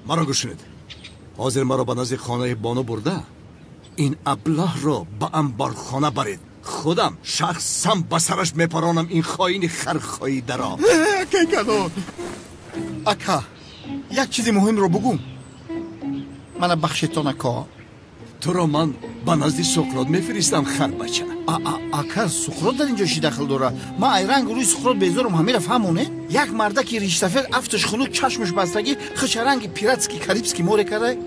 مرا گوش کنید. حاضر مرا به نزد خانه بانو برده این ابله را به انبارخانه برید. خودم شخصا به سرش میپرانم این خاین خرخاییده را. کنون اکا یک چیزی مهم رو بگم. من بخشتان اکا. تو را من به نزد سقراط میفرستم خر بچه. اکا سقراط در اینجا چی دخل داره؟ ما ایران روی سقراط بیزارم همه رفت همونه. یک مرده که ریش سفید افتش خنود چشمش بستگی خشرنگی پیراتسکی کاریبسکی موره کرده.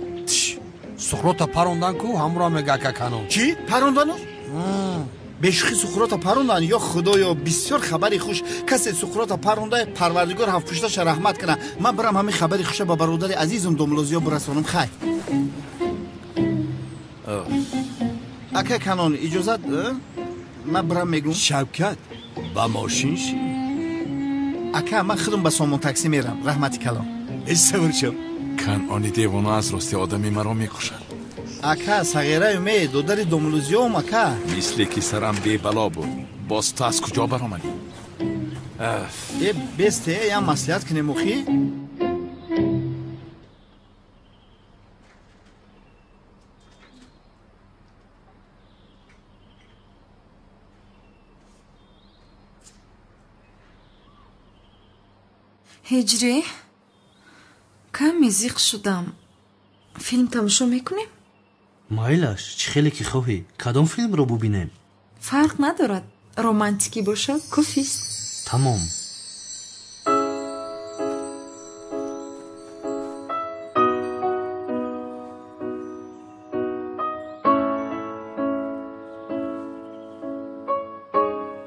سقراط پروندن کو همراه میگه که کنون چی؟ پروندن؟ بشخی سقراط پروندن یا خدایا بسیار خبری خوش. کسی سقراط پرونده پروردگار هفت پشتش رحمت کنه. من برم همین خبری خوش با برادر عزیزم دوملوزیا برسانم. خیر اکا کنون اجازت من برم میگم. شوکت با ماشین شی. اکا من خودم به سامان تاکسی میرم. رحمتی کلام. استور شو. کنعانی دیوانو از راستی آدمی مرا میکشد. اکا صغیره می دودر دوملوزیوم اکا مثلی که سرم بی بلا بود. باز تو از کجا برآمدی؟ یه بسته یا مصلحت کنه مخی. هجری کمی زیق شدم. فیلم تماشا میکنیم؟ مایلش چه خیلی که خوبی. کدام فیلم رو ببینیم؟ فرق ندارد. رومانتیکی باشد کافیست. تمام.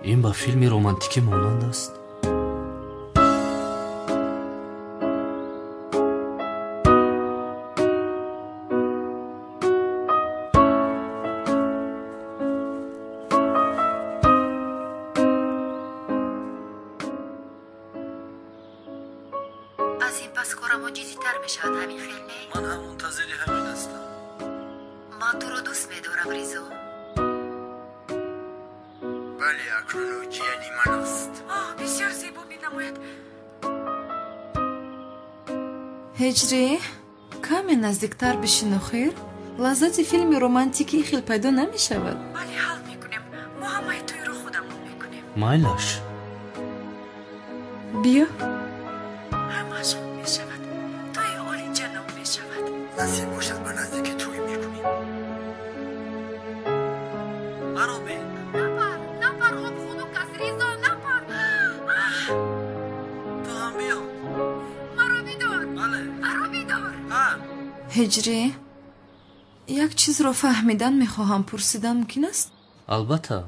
این با فیلم رومانتیکی مانند است. هجری کمی نزدیکتر بشین خیر. لذت فیلم رومانتیکی خیلی پیدا نمیشود. ولی حل میکنیم. ما همه توی رو خودمون میکنیم. مایلش بیا. همش میشود. توی اولی جنم میشود. نصیب باشد به نزدیک توی میکنیم. مرا بین. نپر خود خودو کس ریزا نپر. تو هم بیا. مرا بیدار. بله. مرا بیدار. هجری یک چیز رو فهمیدن میخواهم. پرسیدن ممکن است؟ البته.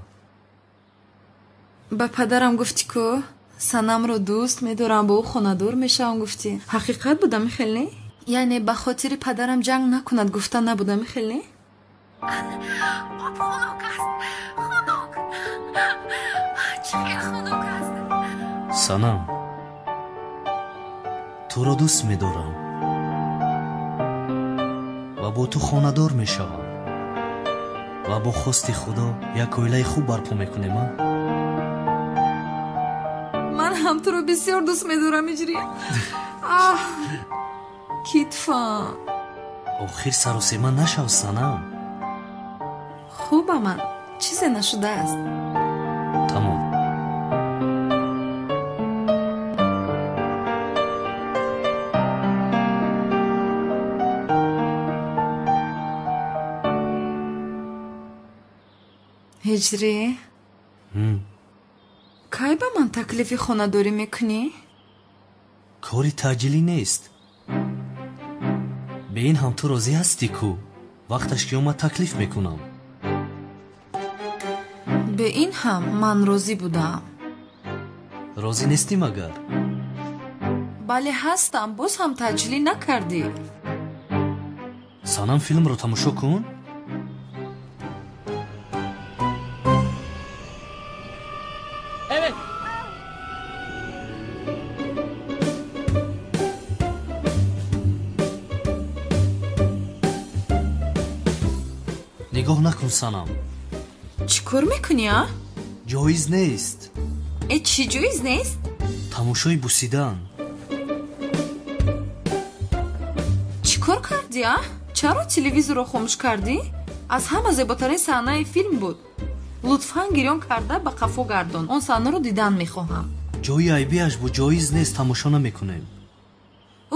با پدرم گفتی که سنم رو دوست میدارم با او خاندار میشم. گفتی حقیقت بودم خیلی؟ یعنی به خاطر پدرم جنگ نکند گفتن نبودم خیلی؟ آب خنک است. خنک. چه خنک است. سنم تو رو دوست میدارم و با تو خاندار میشوم و با خواست خدا یک اویله خوب برپا میکنیم. من هم تو رو بسیار دوست میدارم هجری. کیتفا آخر سر و سیما نشو سنم. خوبه من چیزی نشده است. تمام. هجری کی به من تکلیف خانه داری میکنی؟ کاری تعجیلی نیست. به این هم تو راضی هستی کو؟ وقتش که اومد تکلیف میکنم. به این هم من راضی بودم. راضی نیستی مگر؟ بله هستم. باز هم تعجیلی نکردی. سنم فیلم رو تماشا کن. نگاه نکن سنم. چی کار میکنی ها؟ جایز نیست. چی جایز نیست؟ تماشای بوسیدن. кор кардӣ а? чаро телевизорро хомӯш кардӣ? аз ҳама зеботарин саҳнаи филм буд. лутфан гирён карда ба қафо гардон. он саҳнаро дидан мехоҳам. ҷои айбиаш бо ҷоиз нест, тамошо намекунем.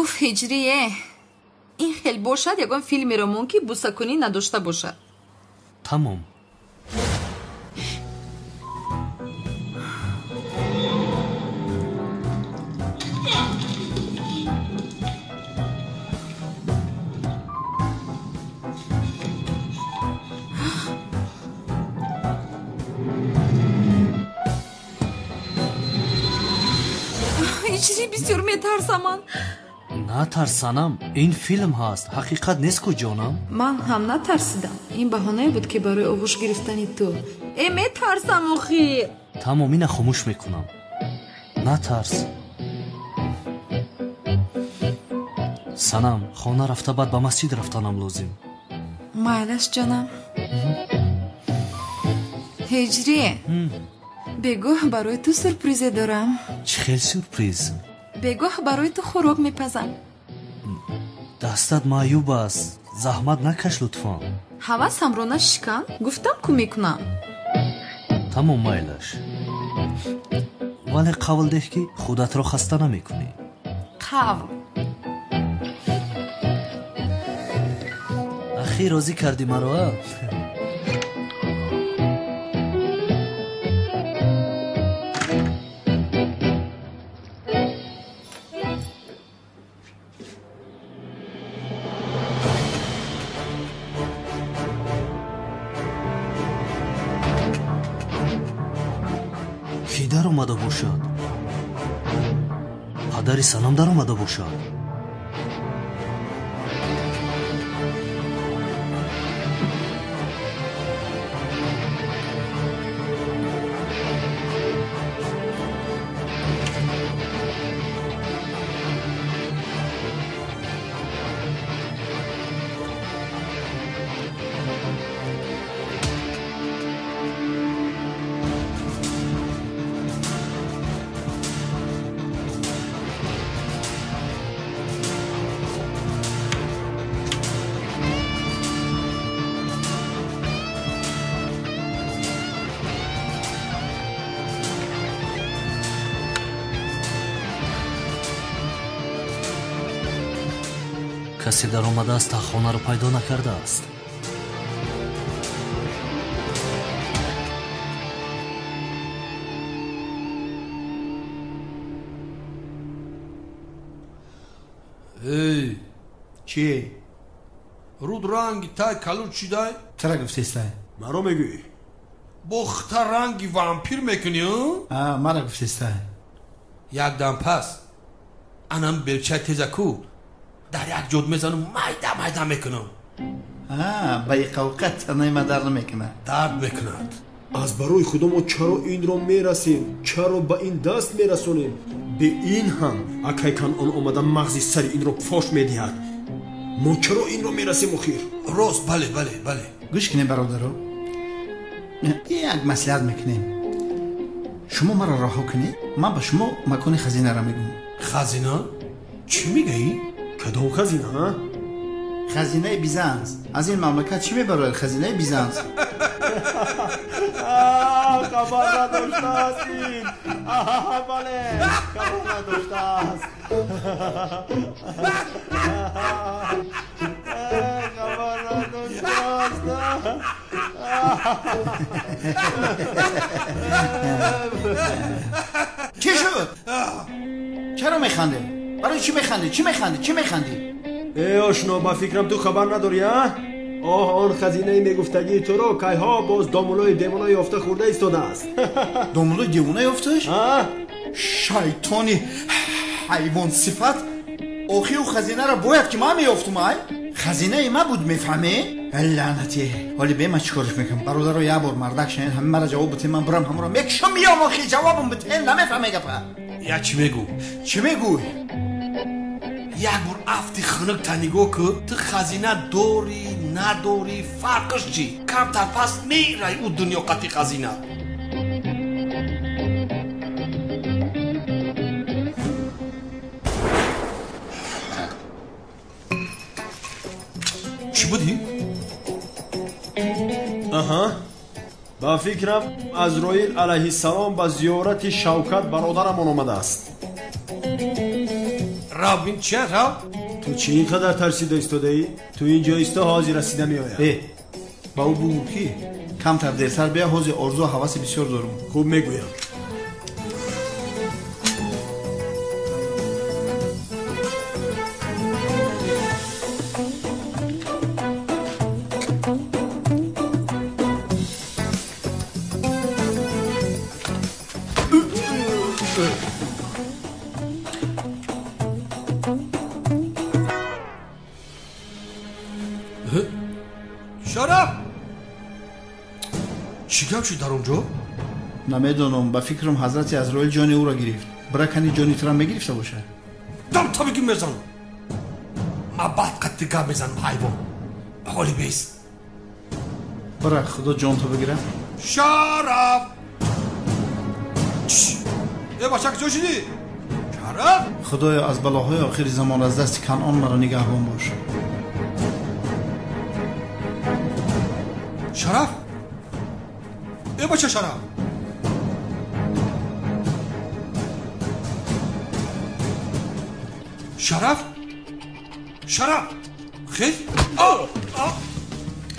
уф ҳиҷрие, ин хел бошад ягон филмеро мон ки бусакунӣ надошта бошад. тамом. ҳиҷрӣ бисёр метарсаман. натарсанам, ин филм ҳаст, ҳақиқат нест ку ҷонам. ман ҳам натарсидам. ин баҳонае буд ки барои оғӯш гирифтани ту. метарсам охир. тамом, ина хомӯш мекунам. натарс. санам, хона рафта баъд ба масҷид рафтанам лозим. майлаш ҷонам. ҳиҷрие, бегоҳ барои ту сюрпризе дорам. чӣ хел сюрприз? бегоҳ барои ту хӯрок мепазам. дастат маъюб аст, заҳмат накаш лутфан. ҳавасамро нашикан, гуфтам ку мекунам. тамом, майлаш. вале қавл деҳ ки худатро хаста намекунӣ. қавл. ахир розӣ кардӣ маро, а? ки дар омада бошад? падари санам дар омада бошад? کسی در آمده است تا خانه رو پیدا نکرده است. ای چی؟ رود رنگ تای کلوت شده؟ چرا گفتی استای؟ مرا میگویی؟ بخت رنگی وامپیر میکنی ها؟ مرا گفتی استای؟ یک دم پس انم بلچه تزکو در یک جد میزنم میده میکنم. با یک اوقات تنهای ما در نمیکنه. درد میکند. از برای خدا ما چرا این رو میرسیم؟ چرا با این دست میرسونیم؟ به این هم اکای کنعان آمده مغزی سر این رو فاش میدهد. ما چرا این رو میرسیم اخیر؟ راست بله. گوش کنیم برادرو، یک مصلحت میکنیم. شما مرا رها کنید، من به شما مکان خزینه را میگم. خزینه؟ چی میگی؟ کدام خزینه ها؟ خزینه بیزانس. از این مملکت چی میبره؟ خزینه بیزانس. خبر نداشته هستین. بله خبر نداشته هست. خبر نداشته هست. چی شد؟ چرا میخنده؟ برای چی میخندی؟ ای آشنا، با فکرم تو خبر نداری ها؟ آن خزینه میگفتگی تو رو که ها باز دامولای دیوانای یافته خورده ایستاده است. دامولای دیوانای یافتش؟ شیطانی حیوان صفت. آخی او خزینه را باید که ما میافتم های؟ خزینه ای ما بود میفهمی؟ لعنتی. حالی به من چیکارش میکنم؟ برادر رو یه بار مردک شنید همه مرا جواب بتیم، من برم همه را میکشم میام آخی جوابم بتیم نمیفهمی گپا. یا چی میگو؟ چی میگوی؟ یک بار افتی خنک تنیگو که تو خزینه دوری ندوری فرقش چی؟ کمتر پس میره او دنیا قطی خزینه. چی بودی؟ آها با فکرم عزرائیل علیه السلام با زیارت شوکت برادرمان آمده است. رابین چیه راب؟ تو چی اینقدر ترسیده ایستاده ای؟ تو اینجا ایستا حاضی رسیده می آید. با او بگو کی؟ کمتر دیرتر بیا، حوض ارزو و حواس بسیار دارم. خوب میگویم. شرف چی گم شد در اونجا؟ نمیدونم، با فکرم حضرت عزرائیل جان او را گرفت. برکنی جانی تو را میگرفته باشه. دم تا بگیم میزنم. ما بعد قد دیگه میزنم حیوان. حالی بیست. برای خدا جان تو بگیره. شرف ای بچه که جا شدی؟ شرف خدایا از بلاهای آخر زمان از دست کنعان مرا نگهبان باش. شرف ای بچه شرف شرف خیلی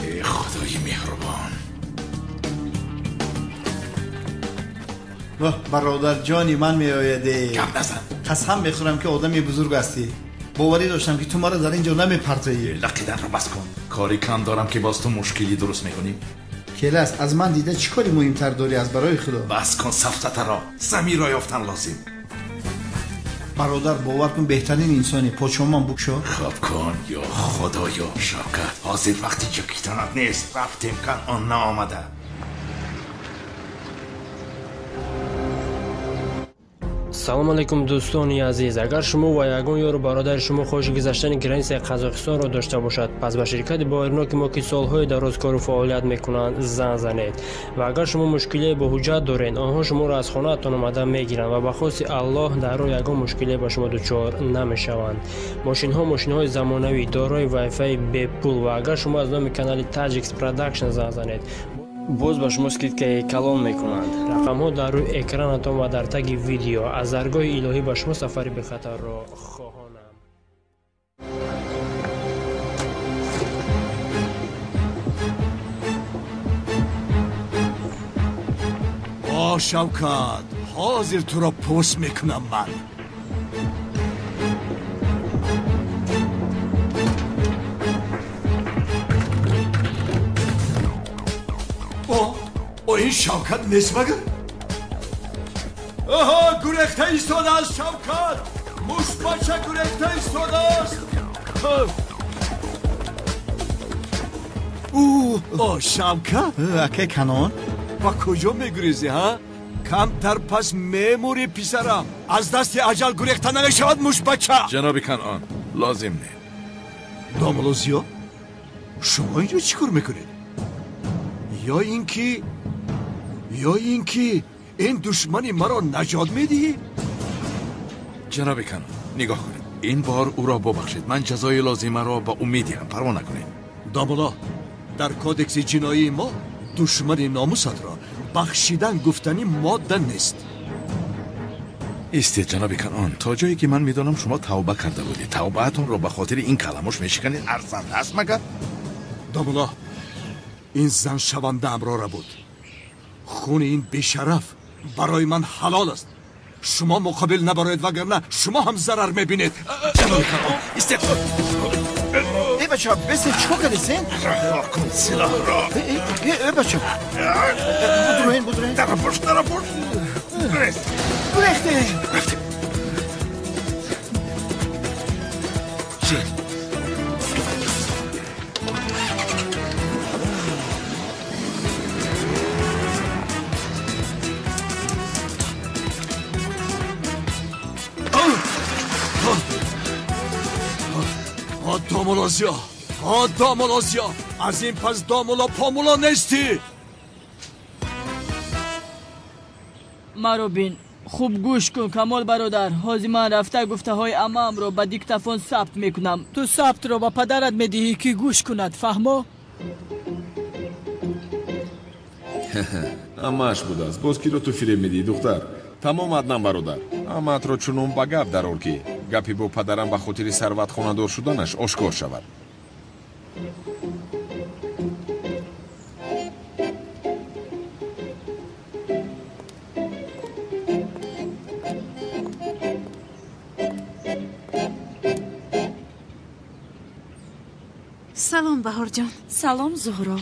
ای خدای مهربان. برادر جانی من می آیده. کم نزن. قسم میخورم که آدمی بزرگ هستی. باوری داشتم که تو ما را در اینجا نمی پرتایی. لقیدن رو بس کن. کاری کم دارم که باز تو مشکلی درست میکنیم. کلاس از من دیده چی کاری مهمتر داری از برای خدا؟ بس کن سفتت را. زمین را یافتن لازم. برادر باور کن بهترین انسانی. پاچامان بکشا. خواب کن یا خدایا شوکت. حاضر وقتی جکیتانت نیست. رفتیم کن آن نامده. салом алейкум дӯстони азиз, агар шумо ва ягон ёру бародари шумо хоҳиши гузаштани границаи қазоқистонро дошта бошад, пас ба ширкати боирноки мо ки солҳои дароз кору фаъолият мекунанд зан занед. ва агар шумо мушкилие бо ҳуҷҷат доред, онҳо шуморо аз хонаатон омада мегиранд ва ба хости аллоҳ дар роҳ ягон мушкилие ба шумо дучор намешаванд. мошинҳои замонавӣ дорои вайфаи бепул ва агар шумо аз номи канали Tajix Production зан занед, боз ба шумо скидкаи калон мекунанд. рақамҳо дар рӯи экранатон ва дар таги видео. аз даргоҳи илоҳӣ ба шумо сафари бехатарро хоҳонам. شوکت حاضر تو را پست میکنم من. این شوکت نیست مگر؟ آها گریخته ایستاده است شوکت. مشت بچه گریخته ایستاده است. شوکت اکه کنان با کجا میگریزی ها؟ کمتر پس میموری پیسرم. از دست اجل گریخته نمیشود مشت بچه. جناب کنعان لازم نه. داملوزیا شما اینجا چی کار میکنید؟ یا اینکه این دشمنی مرا نجات میدی؟ جناب کنعان نگاه کنید. این بار او را ببخشید. من جزای لازمه را با امید هم پروا نکنید. دامولا در کودکس جنایی ما دشمن ناموست را بخشیدن گفتنی ماده نیست. استید جناب کنعان، تا جایی که من میدانم شما توبه کرده بودید. توبهتون را به خاطر این کلمش میشکنید. ارزنده است مگر؟ دامولا این زن شونده امرا را بود. خون این بیشرف برای من حلال است. شما مقابل نبرید وگرنه شما هم ضرر میبینید. جناب کنعان استید. ای بچه بسید چکا کردیسین؟ راه کن سلاح را. ای بچه بدروین در پشت گریخته چی؟ دامولازیا از این پس دامولا پامولا نیستی. مرو بین خوب گوش کن کمال برادر. حاضی من رفته گفته های امام رو به دیکتافون ثبت میکنم. تو ثبت رو با پدرت میدهی که گوش کند. فهمو؟ амааш будааст боз киро ту фиреб медиҳӣ духтар. тамом аднам бародар, амаатро чунон ба гап дарор ки гапи бо падарам ба хотири сарватхонадор шуданаш ошкор шавад. салом баҳор ҷон. салом зуҳро.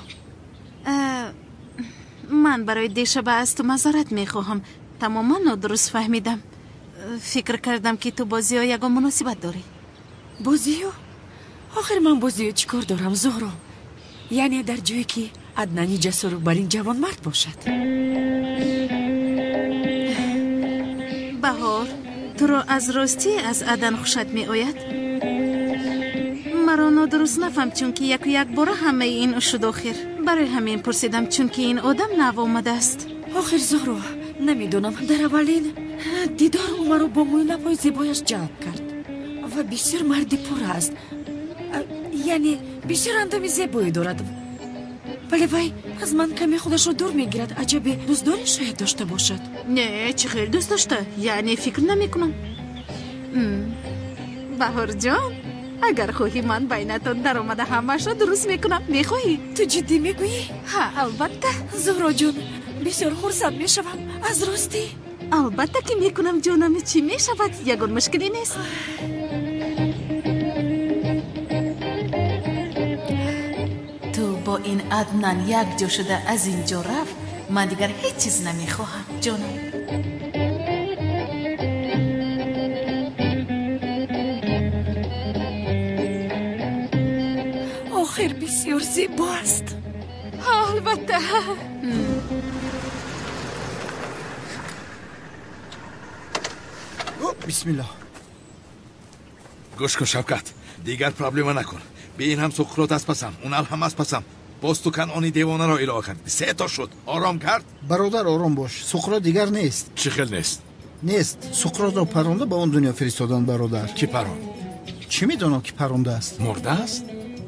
ман барои дешаба аз ту мазорат мехоҳам. тамоман нодуруст фаҳмидам. фикр кардам ки ту бозиё ягон муносибат дорӣ. бозиё? охир ман бозиё чӣ кор дорам зуҳро? яъне дар ҷое ки аднани ҷасурбарин ҷавонмард бошад. баҳор, туро аз ростӣ аз адан хушад меояд? маро нодуруст нафам, чунки яку як бора ҳамаи ин шуд охир. барои ҳамин пурсидам, чунки ин одам нав омадааст. охир зуҳро, намедонам, дар аввалин дидор ӯ маро бо мӯйлабҳои зебояш ҷалб кард ва бисёр марди пур аст. яъне бисёр андоми зебое дорад. вале вай аз ман каме худашро дур мегирад. аҷабе дӯстдорӣ шояд дошта бошад. не, чӣ хел дӯст дошта? яъне фикр намекунам. баҳорҷон, агар хоҳӣ ман байнатон даромада ҳамаашро дуруст мекунам. мехоҳӣ? ту ҷиддӣ мегӯӣ? ҳа, албатта. зуҳроҷон, бисёр хурсанд мешавам. аз ростӣ? албатта ки мекунам ҷонам. чӣ мешавад? ягон мушкиле нест. ту бо ин аднан якҷо шуда аз ин ҷо рафт, ман дигар ҳеҷ чиз намехоҳам ҷонам. охир бисёр зебо аст. албатта. бисмиллаҳ. гӯш кун шавкат, дигар проблема накун. би ин ҳам суқрот аст пасам, унал ҳам аст пасам. боз ту канони девонаро илова кард. се то шуд. ором кард? бародар, ором бош. суқрот дигар нест. чӣ хел нест? нест. суқротро паронда ба он дунё фиристодан бародар. ки парон? чӣ медонам ки парондааст? мурдааст?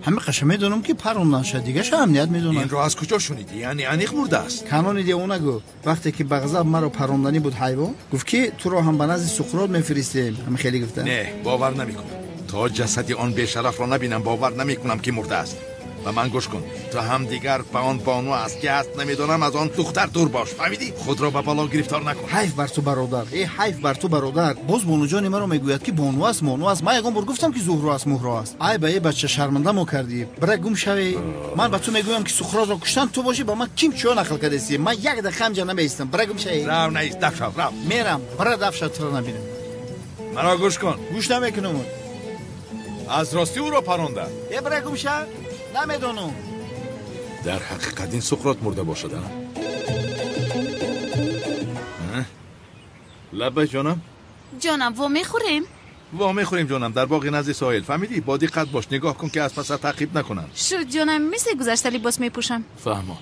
ҳама қаша медонам ки паронданша, дигаша ҳамният медонам. инро аз куҷо шунидӣ? яъне аниқ мурдааст? канони девона гӯ. вақте ки ба ғазаб маро паронданӣ буд ҳайвон, гуфт ки туро ҳам ба назди суқрот мефиристем. ҳама хеле гуфта. не, бовар намекунам. то ҷасади он бешарафро набинам бовар намекунам ки мурдааст. ва ман гӯш кун, ту ҳам дигар ба он бону аст ки аст намедонам аз он духтар дур бош. фаҳмидӣ? худро ба бало гирифтор накун. ҳайф бар ту бародар. ҳайф бар ту бародар. боз бонуҷони маро мегӯяд ки бону аст, мону аст. ман ягон бор гуфтам ки зуҳро аст, муҳро аст. ай ба бача, шарманда мо кардӣ. бира гум шавӣ. ман ба ту мегӯям ки суқротро куштан, ту бошӣ ба ман ким чиё нақл кардеси. ман як дақиқа ҳам ҷа намеистам. бира гум шавӣ. рав наист, даф шав, рав. мерам. бира даф шав, туро набинам. маро гӯш кун. гӯш намекунам. аз ростӣ ӯро паронда? бира гум шав. намедонам. дар ҳақиқат ин суқрот мурда бошада? лаббай ҷонам. ҷонам, во мехӯрем? ва мехӯрем ҷонам, дар боғи назди соҳил. фаҳмидӣ? бо диққат бош, нигоҳ кун ки аз паса таъқиб накунанд. шуд ҷонам, мисли гузашта либос мепӯшам. фаҳмо.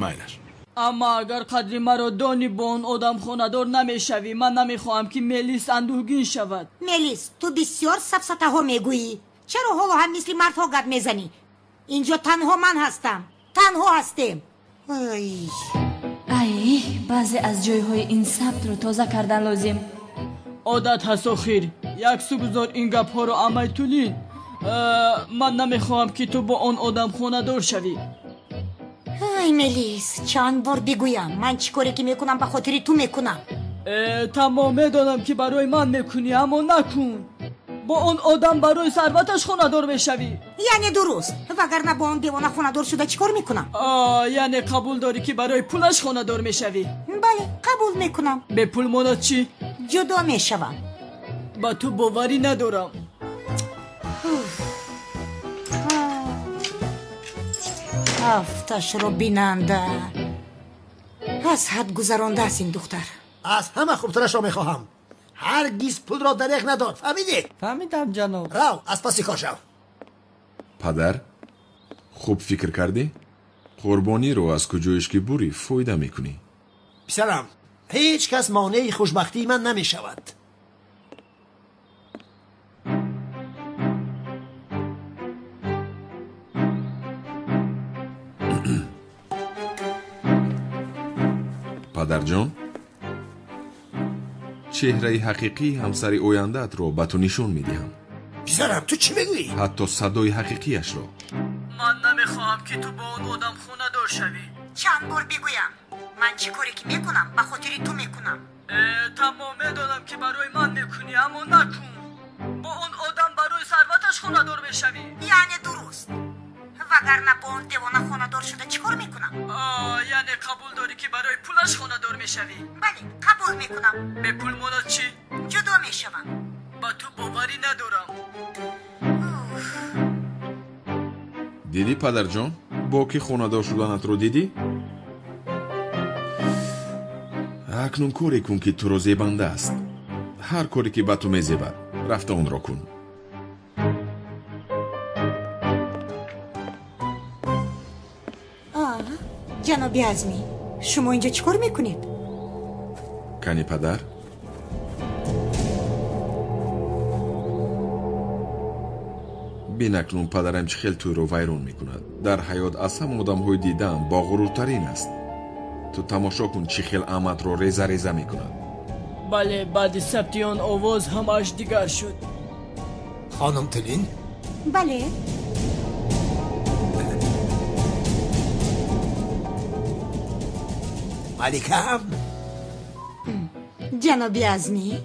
майлаш. аммо агар қадри маро донӣ бо он одам хонадор намешавӣ, ман намехоҳам ки мелис андӯҳгин шавад. мелис, ту бисёр сафсатаҳо мегӯӣ. чаро ҳоло ҳам мисли мардҳо гап мезанӣ? инҷо танҳо ман ҳастам. танҳо ҳастем. ай, баъзе аз ҷойҳои ин сабтро тоза кардан лозим. одат ҳаст охир. як су гузор ин гапҳоро амай тулин. ман намехоҳам ки ту бо он одам хонадор шавӣ. ай мелис, чанд бор бигӯям, ман чӣ коре ки мекунам ба хотири ту мекунам. тамом медонам ки барои ман мекунӣ, аммо накун. бо он одам барои сарваташ хонадор мешавӣ. яъне дуруст. вагарна бо он девона хонадор шуда чӣ кор мекунам? яъне қабул дорӣ ки барои пулаш хонадор мешавӣ? бале, қабул мекунам. бе пул монад чӣ? ҷудо мешавам. ба ту боварӣ надорам. ҳафташро бинанда. аз ҳад гузарондааст ин духтар. аз ҳама хубтарашро мехоҳам. ҳаргиз пулро дареғ надор. фаҳмидӣ? фаҳмидам ҷаноб. рав, аз паси кор шав. падар, хуб фикр кардӣ? қурбониро аз куҷоиш ки бурӣ фоида мекунӣ. писарам, هیچ کس مانع خوشبختی من نمی شود. پدر جان، چهره حقیقی همسر آینده‌ات رو به تو نشون میدهم. پسرم تو چی میگویی؟ حتی صدای حقیقیش رو. من نمیخواهم که تو با اون آدم خونه دار شوی. چند بار بگویم من چی کاری که میکنم به خاطر تو میکنم. تمام میدانم که برای من میکنی، اما نکن. با اون آدم برای ثروتش خونه دار بشوی. یعنی درست، وگرنه با اون دیوانه خونه دار شده چی کار میکنم؟ یعنی قبول داری که برای پولش خونه دار میشوی؟ بله قبول میکنم. به پول مونت چی؟ جدا میشوم. با تو باوری ندارم. دیدی پدر جان؟ با کی خونه دار شدنت رو دیدی؟ اکنون کاری کن که تو رو زیبنده است. هر کاری که به تو میزیبد رفته اون را کن. جناب عزمی، شما اینجا چیکار میکنید؟ کنی پدر؟ بین اکنون پدرم چه خیلی توی رو ویرون میکند. در حیات از هم آدم های دیدم با غرورترین است. تو تماشا کن چه خیلی آمد رو ریزه ریزه میکند. بله، بعد ثبت آن آواز همش دیگر شد. خانم تلین؟ بله. ملکم؟ جناب عزمی،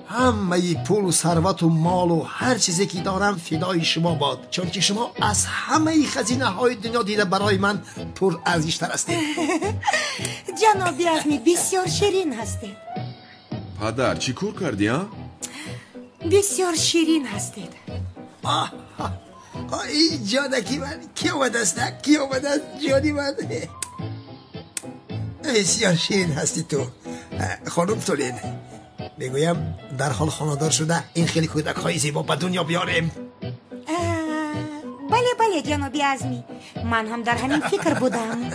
همه پول و ثروت و مال و هر چیزی که دارم فدای شما باد، چون که شما از همه خزینه های دنیا دیده برای من پر ارزش‌تر هستید. جناب عزمی بسیار شیرین هستید. پدر چی کار کردی ها؟ بسیار شیرین هستید. این جانکی من کی آمده است؟ کی آمده است جانی من؟ بسیار شیرین هستی تو خانم تولین. میگویم در حال خانه‌دار شده این خیلی کودک های زیبا به دنیا بیاریم. بله بله جناب عزمی، من هم در همین فکر بودم.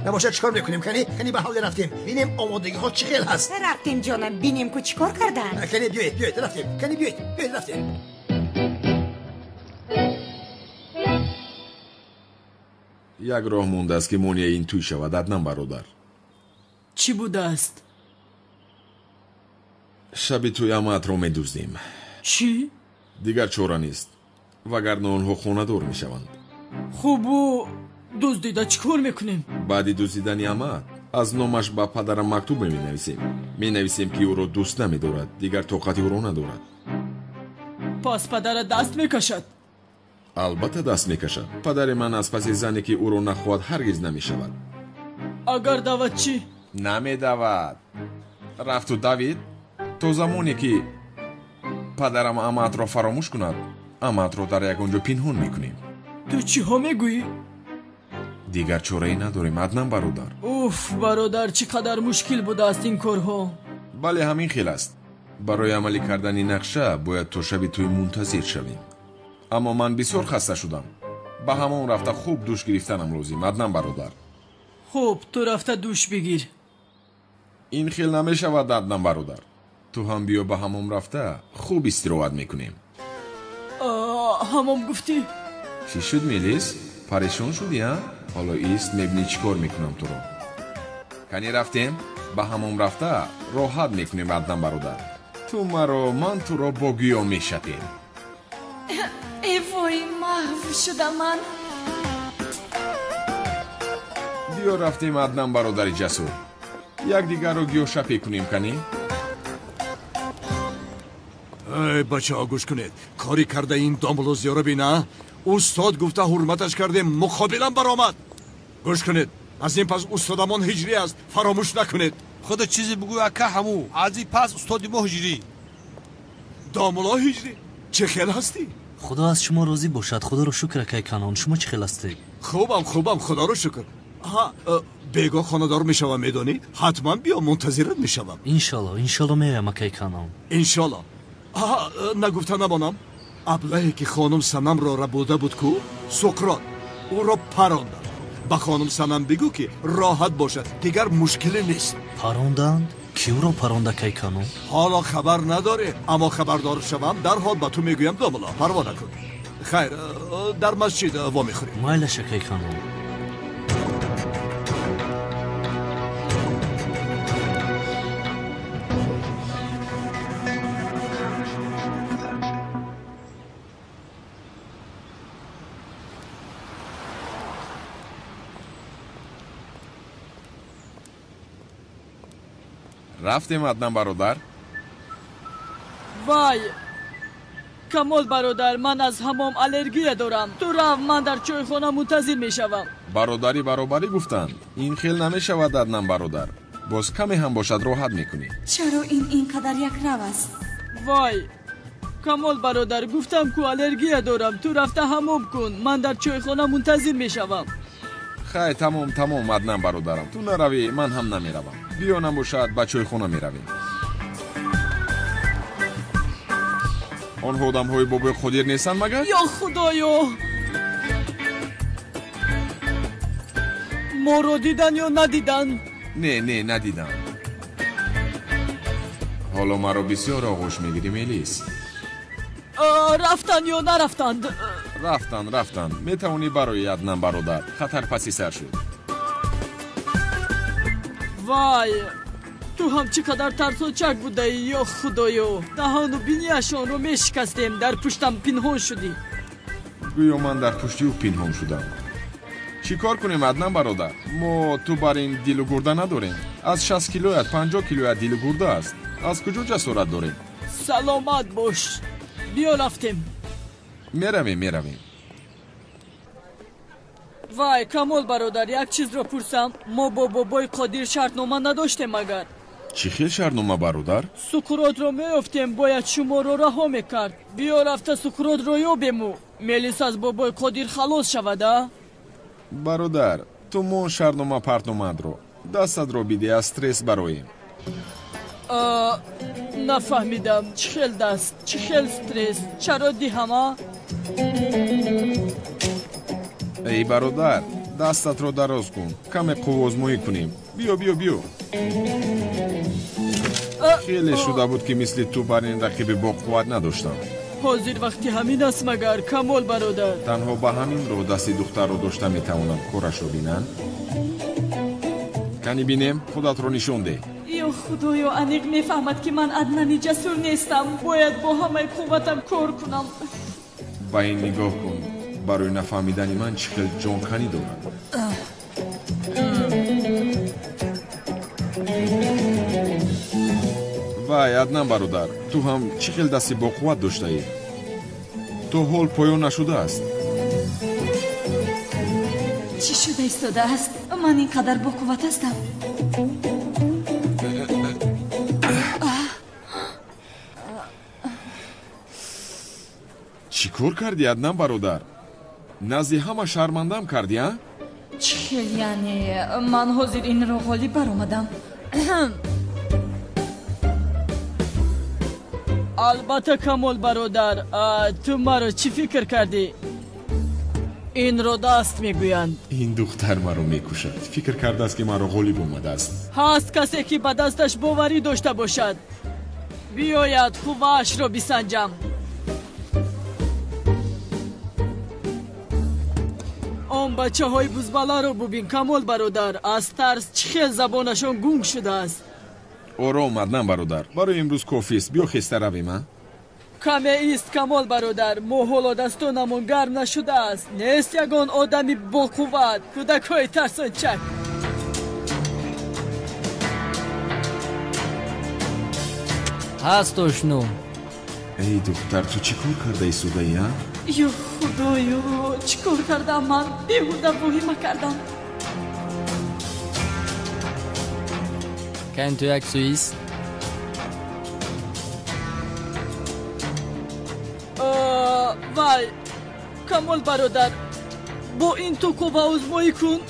نباشد چیکار میکنیم؟ کنی به حال رفتیم ببینیم آمادگی ها چی خیلی هست. رفتیم جانم ببینیم که چیکار کردن. کنی بیایید رفتیم. کنی بیایید رفتیم. یک راه مونده است که مونیه این توی شود. عدنان برادر، چی بوده است؟ شبی توی امت رو می دوزدیم. چی؟ دیگر چوره نیست، وگرنه آنها خونه دور می شوند. خوب و دزدیده چیکار میکنیم؟ بعدی دزدیدن امت از نامش با پدرم مکتوب می نویسیم که او را دوست نمی دارد، دیگر طاقتی او را ندارد. پس پدر دست میکشد؟ البته دست میکشد. پدر من از پس زنی که او را نخواهد هرگز نمی شود. اگر دعوت چی؟ نمی دعوت. رفت و دوید تو زمانی که پدرم امت را فراموش کند امت را در یک اونجا پنهان میکنیم. تو چی ها میگویی؟ دیگر چوره‌ای نداریم عدنان برادر. اوف برادر، چقدر مشکل بوده است این کارها. بله همین خیل است. برای عملی کردن این نقشه باید تو شبی توی منتظر شویم. اما من بسیار خسته شدم. به همون رفته خوب دوش گرفتنم لازم عدنان برادر. خوب تو رفته دوش بگیر. این خیل نمیشود عدنان برادر. تو هم بیا به همون رفته خوب استراحت میکنیم. همون گفتی؟ چی شد میلیس؟ پریشان شدی ها؟ حالا ایست میبینی چی کار میکنم تو رو. کنی رفتیم؟ به همون رفته راحت میکنیم عدنان برادر. تو مرا من تو را با گیا میشتیم. ای وای محو شدم من. بیا رفتیم عدنان برادر جسور. یک دیگر رو گیاه شپی کنیم کنی؟ ای بچه ها گوش کنید، کاری کرده این دامبلوزیا رو بینه. استاد گفته حرمتش کرده مقابلم برآمد. گوش کنید، از این پس استادمان هجری است، فراموش نکنید. خدا چیزی بگو اکا همو از این پس استاد ما هجری. داملا هجری؟ چه خیل هستی؟ خدا از شما راضی باشد. خدا رو شکر که کنان. شما چه خیل هستی؟ خوبم خدا رو شکر. بیگاه خاندار میشوم میدانی؟ حتما بیا منتظرت میشوم. انشالله میرم که کنان. انشالله. نگفته نمانم ابلهی که خانم سنم را بوده بود کو سقراط او را پراندند. ба хонум Санам бигӯ ки роҳат бошад, дигар мушкиле нест. паронданд? киюро паронда Кайкану? ҳоло хабар надорӣ, аммо хабардор шавам дарҳол ба ту мегӯям домила, парво накун. хайр, дар масҷид вомехӯрем. майлаша Кайкану. рафтем Аднан бародар? вай камол бародар, ман аз ҳамом аллергия дорам. ту рав, ман дар чойхона мунтазир мешавам. бародари баробарӣ гуфтанд. ин хел намешавад Аднан бародар. боз каме ҳам бошад роҳат мекунӣ. чаро ин инқадар якрав аст? вай камол бародар, гуфтам ку аллергия дорам. ту рафта ҳамом кун, ман дар чойхона мунтазир мешавам. хай тамом Аднан бародарам, ту наравӣ, ман ҳам намеравам. биё набошад ба чойхона меравем. онҳо одамҳои бобои Қодир нестанд магар? ё худоё, моро дидан ё надидан? не надидам. ҳоло маро бисёр оғӯш мегирӣ Мелис. рафтанд ё нарафтанд? рафтанд. метавонӣ барои Аднан бародар, хатар паси сар шуд. вай ту ҳам чӣ қадар тарсончак будаӣ, ё худоё, даҳону бинияшонро мешикастем, дар пуштам пинҳон шудӣ. гӯё ман дар пушти ӯ пинҳон шудам. чӣ кор кунем Аднан бародар? мо ту бар ин дилу гурда надорем. аз 60 килоят 50 килоят дилу гурда аст. аз куҷо ҷасорат дорем? саломат бош, биё рафтем. меравем. вай камол бародар, як чизро пурсам. мо бо бобои Қодир шартнома надоштем агар? чӣ хел шартнома бародар? сукуротро меёфтем, бояд шуморо раҳо мекард. биё рафта сукуротро ёбему, Мелис аз бобои Қодир халос шавада. бародар, ту мон шартнома партномадро дастатро биде, аз стресс бароем. нафаҳмидам, чӣ хел даст, чӣ хел стресс, чаро диҳама? эй бародар, дастатро дароз кун, каме қуввозмоӣ кунем. биё. хеле шуда буд ки мисли ту бар ин рақиби боқувват надоштам. ҳозир вақти ҳамин аст магар, камол бародар? танҳо ба ҳамин роҳ дасти духтарро дошта метавонам корашро бинам. кани бинем, худатро нишон деҳ. ё худоё, аниқ мефаҳмад ки ман Аднани ҷасур нестам, бояд бо ҳамаи қувватам кор кунам. ба ин нигоҳ кун, барои нафаҳмидани ман чӣ хел ҷонканӣ дорад. вай Аднан бародар, ту ҳам чӣ хел дасти боқувват доштаӣ? то ҳол поён нашудааст. чӣ шуда истодааст? ман ин қадар боқувват ҳастам? чӣ кор кардӣ Аднан бародар? назди ҳама шармандам кардӣ, а? чӣ хел яъне? ман ҳозир инро ғолиб баромадам. албатта камол бародар, ту маро чӣ фикр кардӣ? инро даст мегӯянд. ин духтар маро мекушад. фикр кардааст ки маро ғолиб омадааст. ҳаст касе ки ба дасташ боварӣ дошта бошад. биёяд қувваашро бисанҷам. он бачаҳои бузбаларо бубин камол бародар, аз тарс чӣ хел забонашон гунг шудааст. ором Аднан бародар, барои имрӯз кофист. биё хеста равем, а? каме ист камол бародар, мо ҳоло дастонамон гарм нашудааст. нест ягон одами боқувват, кӯдакҳои тарсончак. ҳаст ошну. эй духтар, ту чӣ кор карда истодаӣ, а? ё худоё, чӣ кор кардам ман? беҳуда воҳима кардам. Kan tu як суис? вай камол бародар, бо ин ту қувва озмоӣ кун.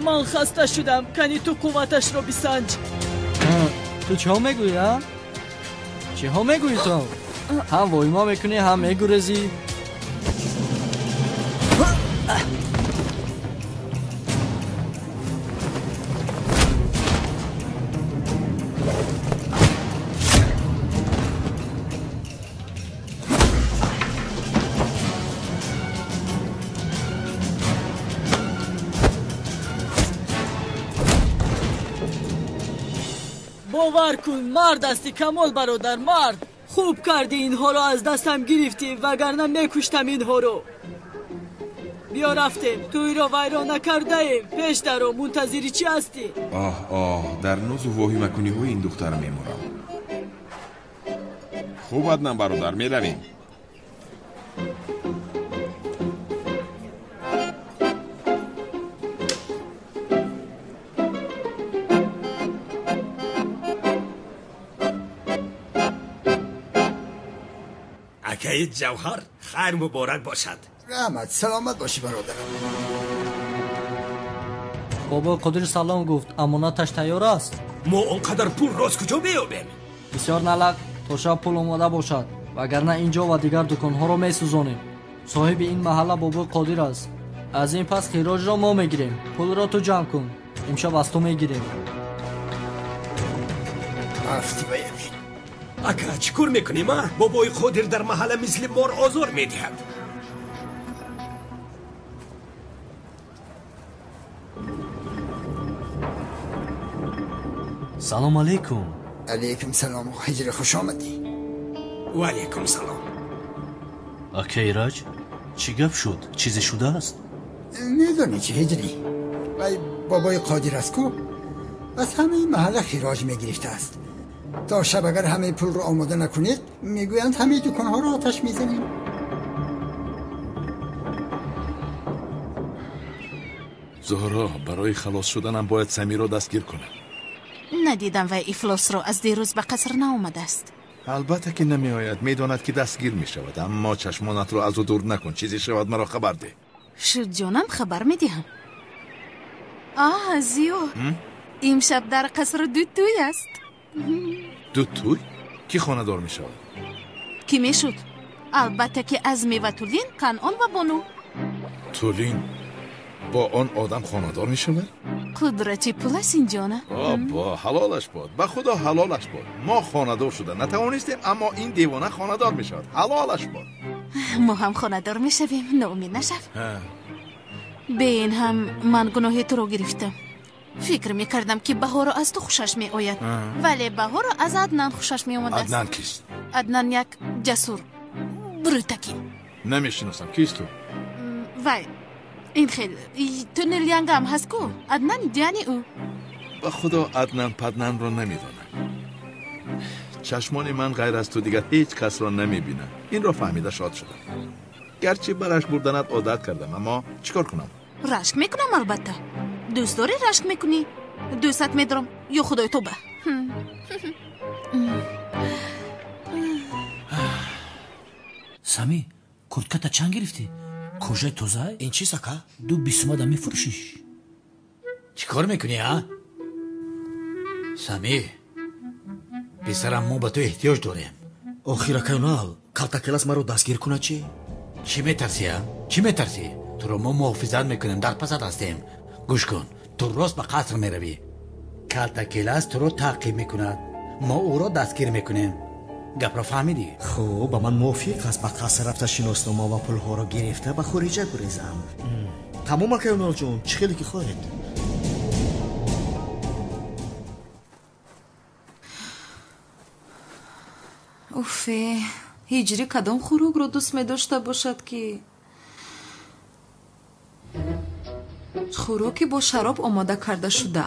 ман хаста шудам, кани ту қувваташро бисанҷ. ту чиҳо мегӯӣ, а? чиҳо мегӯӣ ту? ҳам воҳима мекунӣ, ҳам мегурезӣ. باور کن مرد هستی کمال برادر، مرد. خوب کردی اینها رو از دستم گرفتی، وگرنه میکشتم اینها رو. بیا رفتیم، توی رو ویران نکرده ایم. پیش درو، منتظری چی هستی؟ آه در نوز و واهی مکنی های این دختر میمورم. خوب عدنان برادر، میرویم. اکای جوهر خیر مبارک باشد. رحمت سلامت باشی برادرم. بابا قادر سلام گفت، امانتش تیار است. ما اونقدر پول راست کجا بیابیم؟ بسیار نلق تا شب پول آماده باشد، وگرنه اینجا و دیگر دکانها را میسوزانیم. صاحب این محله بابا قادر است. از این پس خراج را ما میگیریم. پول را تو جمع کن، امشب از تو میگیریم. افتی بیمین. اکا چیکار میکنیم؟ بابای قادر در محله مثل مار آزار میدهد. سلام علیکم. علیکم سلام و هجر خوش آمدی. و علیکم سلام. اکا ایراج چی گپ شد؟ چیزی شده است؟ میدونی چه هجری؟ وای بابای قادر است کو؟ از همه محله خراج میگرفته است. تا شب اگر همه پول رو آماده نکنید میگویند همه دکانها رو آتش میزنیم. زهرا برای خلاص شدنم باید سمی را دستگیر کنم. ندیدم و افلاس رو از دیروز به قصر ناومده است. البته که نمی آید، میداند که دستگیر می شود، اما چشمانت رو از او دور نکن. چیزی شود مرا خبر ده. شد جانم خبر میدهم. زیو امشب در قصر دو توی است. دو توی؟ کی خانه دار می شود؟ کی می شد؟ البته که ازمی و تولین، کنعان و بانو. تولین با آن آدم خانه دار می شود؟ قدرتی پول است این جانه. با حلالش باد، به خدا حلالش باد. ما خانه دار شده نتوانستیم، اما این دیوانه خانه دار می شود. حلالش باد. ما هم خانه دار می شویم، ناامید نشو. به این هم من گناه تو رو گرفتم. فکر می کردم که بهارو از تو خوشش می آید، ولی بهارو از عدنان خوشش می آمد است. عدنان کیست؟ عدنان یک جسور بروتکی. نمی شناسم. کیست تو؟ وای این خیلی تونل ینگ هم هست کو؟ عدنان یعنی او. به خدا عدنان پدنان را نمی دانم. چشمان من غیر از تو دیگر هیچ کس را نمی بینم. این را فهمیده شاد شدم. گرچه برش بردنت عادت کردم، اما چیکار کنم؟ رشک میکنم البته. دوست داری رشک میکنی؟ دوستت میدارم یا خدای تو به. سامی کورتکتا چند گرفتی؟ کجای توزه؟ این چی سکا؟ دو بیسماده میفروشیش. چی کار میکنی ها؟ سامی پسرم ما به تو احتیاج داریم. آخیره کانال کلتا کلاس ما رو دستگیر کنه چی میترسی ها؟ چی میترسی؟ تو رو ما محافظت میکنیم، در پست هستیم. گوش کن، تو راست به قصر میروی، کلتا کلاس تو رو تعقیب میکند، ما او را دستگیر میکنیم. گپ را فهمیدی؟ خب با من موافق است. به قصر رفته شناسنامه و پولها را گرفته به خارجه گریزم. تمام کیونال جون، چه خیلی که خواهید. اوفه هجری کدام خوراک رو دوست می داشته باشد که خوراکی با شراب آماده کرده شده؟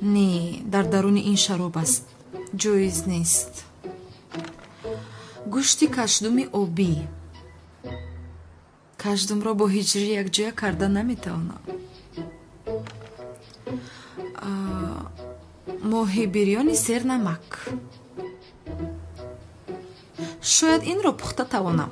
نه، در درون این شراب است، جایز نیست. گوشتی کشدوم آبی. کشدوم را با هجری یک جای کرده نمیتوانم. ماهی بریانی سیر نمک. شاید این را پخته توانم.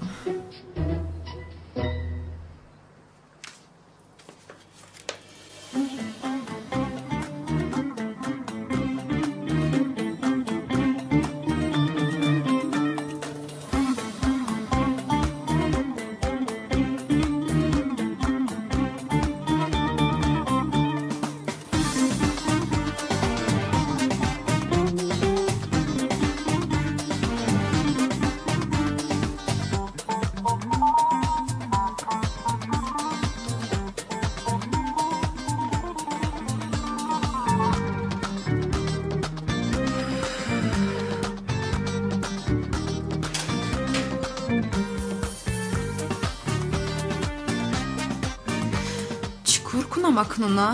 мекунам акнуна?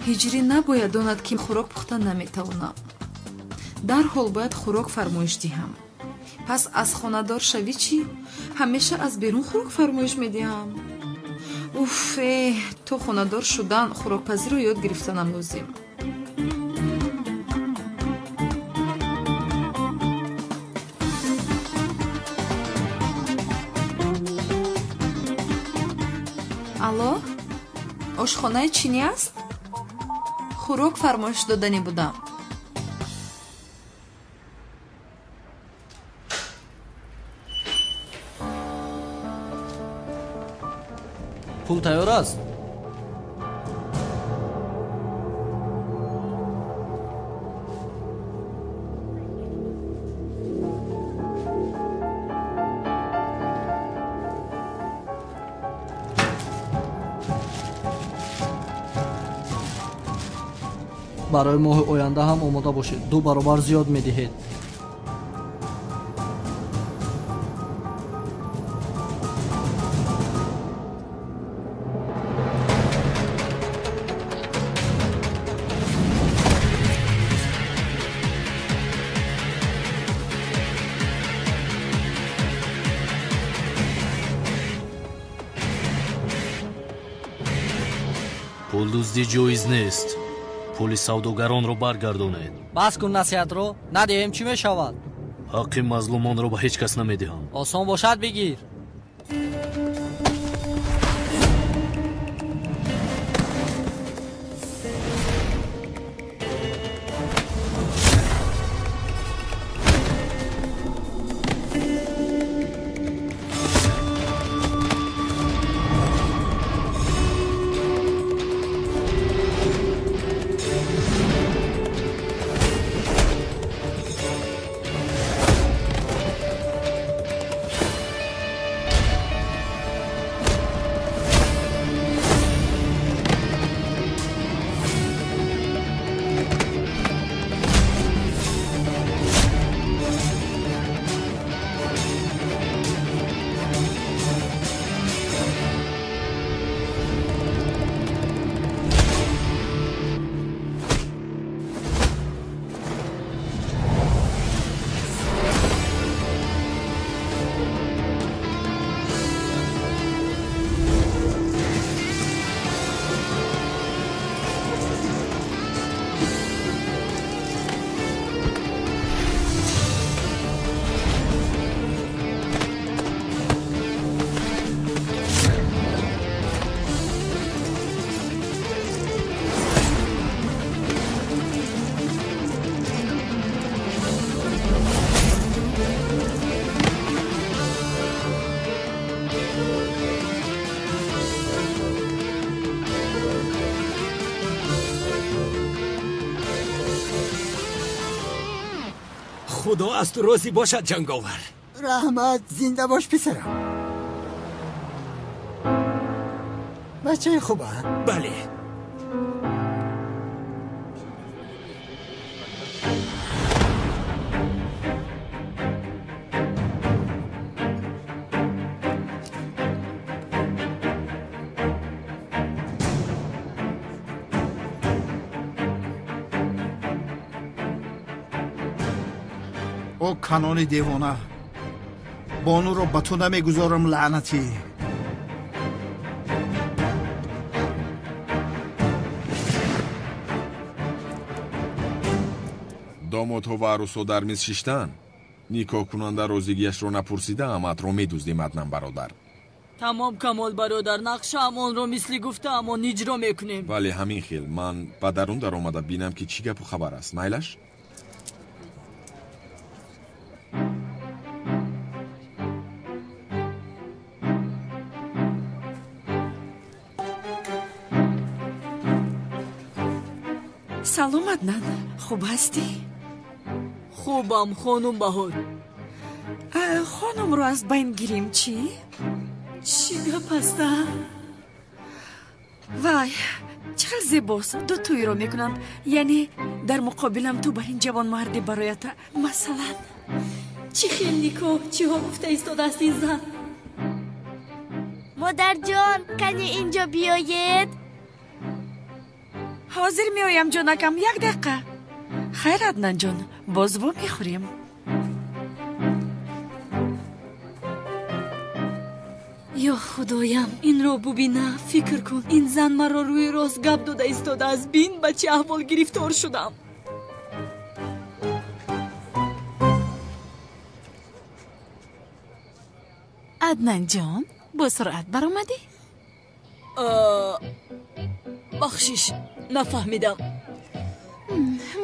ҳиҷрӣ набояд донад ки хӯрок пухта наметавонам. дарҳол бояд хӯрок фармоиш диҳам. пас аз хонадор шавӣ чӣ? ҳамеша аз берун хӯрок фармоиш медиҳам. уфе, то хонадор шудан хӯрокпазиро ёд гирифтанам лозим. алло, ошхонаи чинӣ аст? хӯрок фармоиш доданӣ будам. пул тайёр аст? барои моҳи оянда ҳам омода бошед. 2 баробар зиёд медиҳед. пулдузди ҷоиз нест. пули савдогаронро баргардонед. бас кун насиҳатро. надиҳем чӣ мешавад? ҳаққи мазлумонро ба ҳеҷ кас намедиҳам. осон бошад бигир. خدا از تو راضی باشد جنگاور. رحمت زنده باش پسرم. بچه خوبه؟ بله. او کنون دیوانه بانو رو به تو نمیگذارم لعنتی. домодҳо ва арӯсҳо дар миз шиштанд. никоҳкунанда розигиашро напурсида аматро медузди маднам бародар. тамом камол бародар, нақшаамонро мисли гуфтаамон иҷро мекунем. бале ҳамин хел. ман ба дарун даромада бинам ки чӣ гапу хабар аст. майлаш? салом аднан, хуб ҳастӣ? хубам хонум Баҳор. хонумро аз байн гирем чӣ? чӣ гап аста? вай, чӣ хел зебост. ду тӯйро мекунанд. яъне дар муқобилам ту бар ин ҷавонмарди бароята. масалан чӣ хел никоҳ, чиҳо гуфта истодааст ин зан? модарҷон, кани инҷо биёед. ҳозир меоям ҷонакам, як дақиқа. хайр аднан ҷон, боз ва мехӯрем. ё худоям, инро бубина, фикр кун. ин зан маро рӯи рост гап дода истодааст. бин ба чӣ аҳвол гирифтор шудам. аднан ҷон, бо суръат баромадӣ? бахшиш, нафаҳмидам.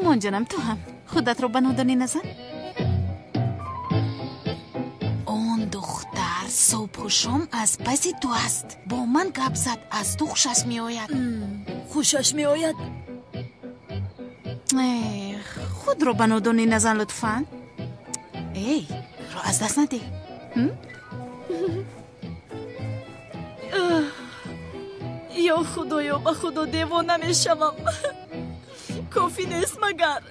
монҷанам, ту ҳам худатро ба нодонӣ назан. он духтар субҳу шом аз паси ту аст. бо ман гап зад, аз ту хушаш меояд. хушаш меояд? худро ба нодонӣ назан лутфан. эй, ро аз даст надиҳ. ё худоё, ба худо девона мешавам. кофӣ нест магар?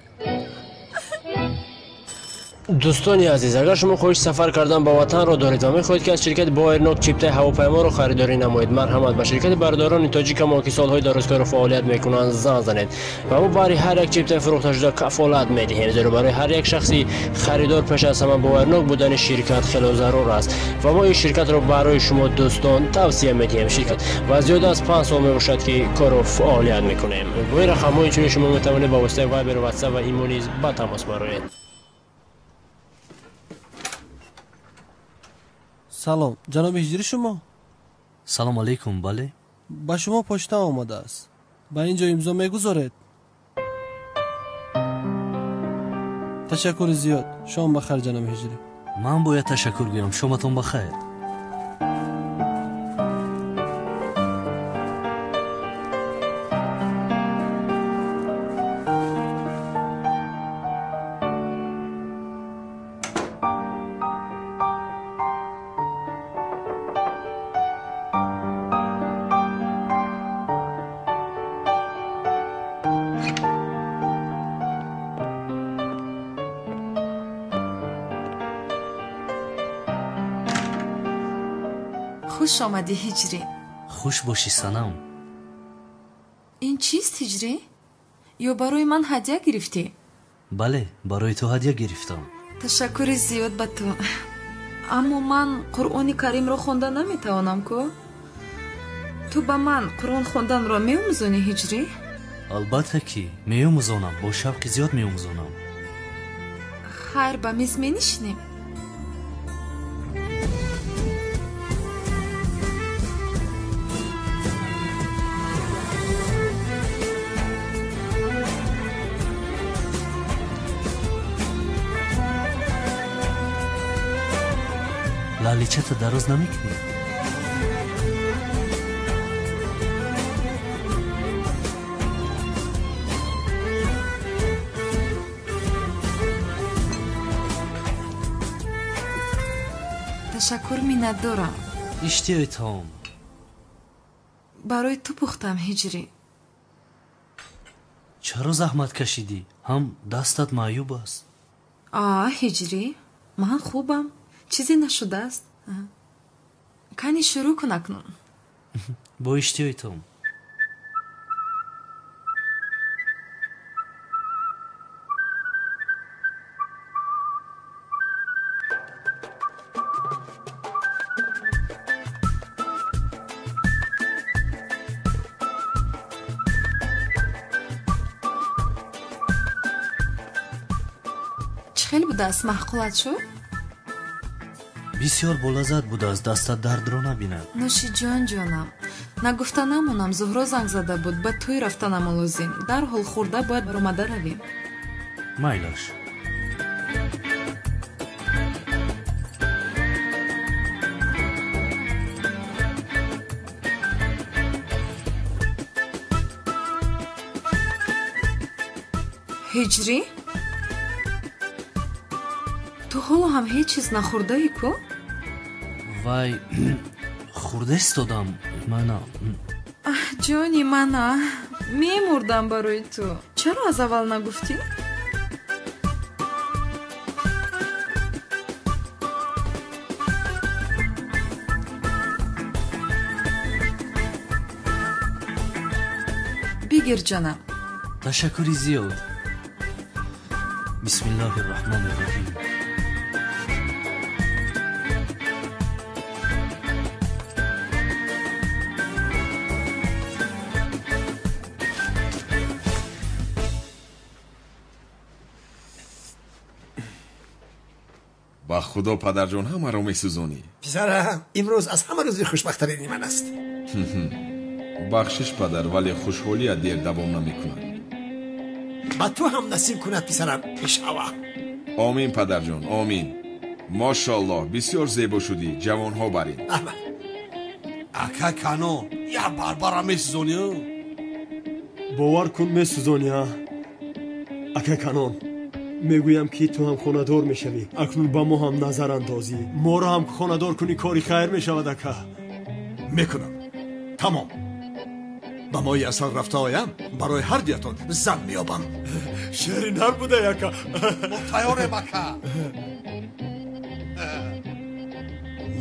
дӯстони азиз, агар шумо хоҳиш сафар кардан ба ватанро доред ва мехоҳед ки аз ширкати Боернок чиптаи ҳавопайморо харидорӣ намоед, марҳамат, ба ширкати бардорони тоҷикамо ки солҳои дарозкору фаъолият мекунанд зан занед ва мо баҳри ҳар як чиптаи фурӯхташуда кафолат медиҳем, зеро барои ҳар як шахси харидор пеш аз ҳама Боернок будани ширкат хело зарур аст ва мо ин ширкатро барои шумо дӯстон тавсия медиҳем. Ширкат ва зиёда аз 5 сол мебошад ки кору фаъолият мекунем. бо ин рақамҳо инчунин шумо метавонед ба воситаи Вайбер, ватсап ва имо низ ба тамос бароед. салом, ҷаноби ҳиҷри шумо? салом алейкум. бале, ба шумо почта омадааст. ба ин ҷо имзо мегузоред. ташаккури зиёд. шом бахайр ҷаноби ҳиҷри. ман бояд ташаккур гӯям. шоматон бахайр. хуш омадӣ ҳиҷрӣ. хуш бошӣ санам. ин чист ҳиҷрӣ? ё барои ман ҳадя гирифтӣ? бале, барои ту ҳадя гирифтам. ташаккури зиёд ба ту. аммо ман қуръони каримро хонда наметавонам ку? ту ба ман қуръон хонданро меомӯзонӣ ҳиҷрӣ? албатта ки меомӯзонам, бо шавқи зиёд меомӯзонам. хайр, ба миз менишинем. лаличата дароз намекунӣ? ташаккур миннатдорам. иштиёйтон. барои ту пухтам ҳиҷрӣ. чаро заҳмат кашидӣ? ҳам дастат маъюб аст. ҳиҷрӣ, ман хубам. чизе нашудааст. кани шурӯъ кун акнун. бо иштиёйтон. чӣ хел будааст? маъқулат шуд? бисёр болаззат будааст. дастат дардро набинад. нӯши ҷонам, нагуфта намонам. зуҳро занг зада буд. ба тӯй рафтанам лозим. дарҳол хӯрда бояд баромада равем. майлаш. ҳиҷрӣ, ту ҳоло ҳам ҳеҷ чиз нахӯрдаӣ ку? вай хӯрда истодам. мана ҷони мана, мемурдам барои ту. чаро аз аввал нагуфтӣ? بگیر جانم. تشکری زیاد. بسم الله الرحمن الرحیم. با خدا پدرجان همه را میسوزانی. پسرم امروز از همه روزی خوشبخت‌ترین من است. بخشش پدر، ولی خوشحالی از دیر دوام نمیکنه. با تو هم نصیب کند پسرم بشوا. آمین پدرجان، آمین. ماشاءالله بسیار زیبا شدی. جوانها برین. اکا کانون یا باربارا میسوزونی. باور کن میسوزانی ها. اکا کانون میگویم که تو هم خانه‌دار میشوی. اکنون با ما هم نظر اندازی. ما را هم خانه‌دار کنی کاری خیر میشود اکا. میکنم. تمام. با ما اصل رفته آیم برای هر دیتون زن میابم. شیرین هر بوده یکا. مطیاره بکا.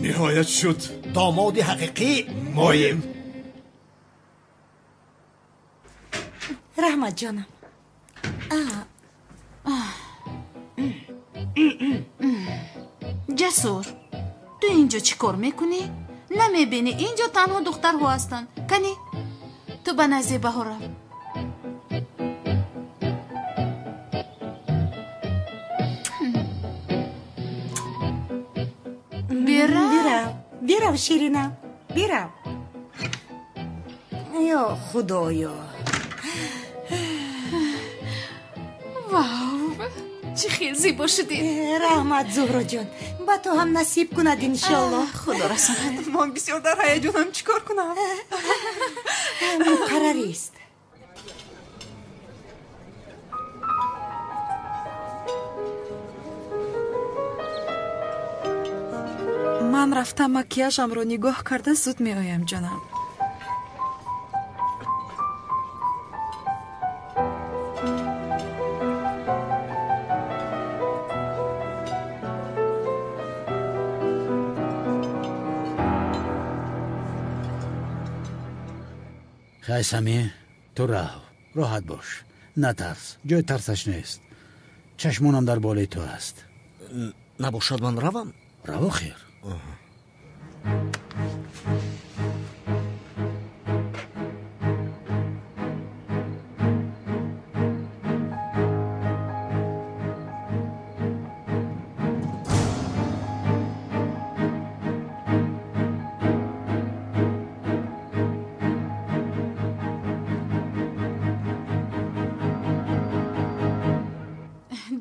نهایت شد. داماد حقیقی مایم. رحمت جانم. جسور، تو اینجا چی کار میکنی؟ نمیبینی اینجا تنها دخترها هستن. کنی تو به نزد بهار رو. بیرم شیرینم بیرم. یا خدایا. واو چی خیلی زیبا شدی. رحمت زهرا جان، با تو هم نصیب کند انشالله. خدا رساند. من بسیار در هیجانم، چیکار کنم؟ مقرری است. من رفتم مکیاژم رو نگاه کرده زود می آیم جانم. خیسمی تو راحت باش، نترس، جای ترسش نیست. چشمونم در بالای تو هست. نباشد من روم؟ رو خیر.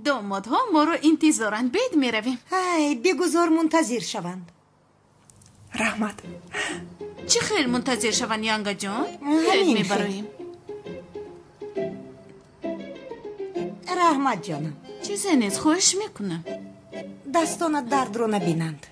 دامادها ما رو انتظارن بید می رویم. بگذار منتظر شوند. رحمت چی خیلی منتظر شوند یانگا جان؟ بید می برویم. رحمت جانم، چیزی نیست، خوش میکنم. دستانت درد رو نبینند.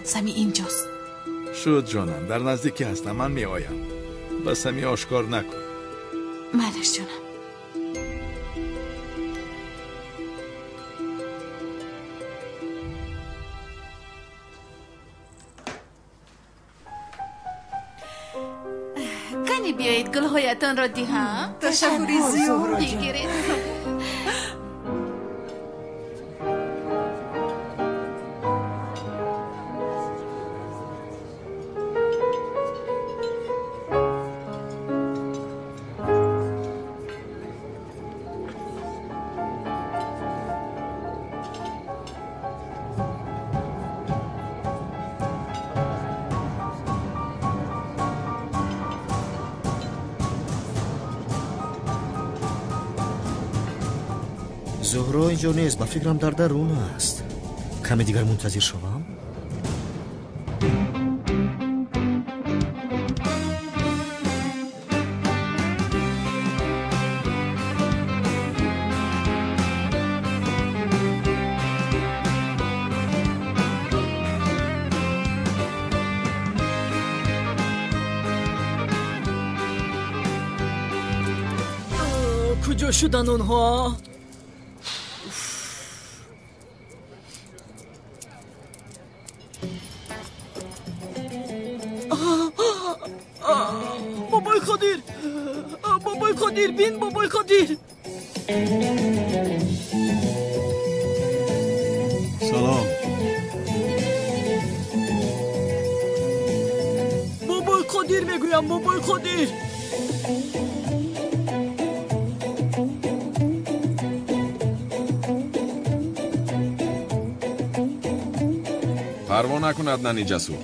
سمی اینجاست. شد جانم، در نزدیکی هستم، من می آیم. بس سمی آشکار نکن. مالش جانم. کنی بیایید گلهایتان را دیهم. تشکری زیاد. بگیرید. زهرا اینجا نیست، با فکرم در درون است. کمی دیگر منتظر شوم. کجا شدن اونها؟ بابای خدیر، بابای خدیر، بین بابای خدیر. سلام. بابای خدیر میگویم، بابای خدیر. парво накун аднани ҷасур.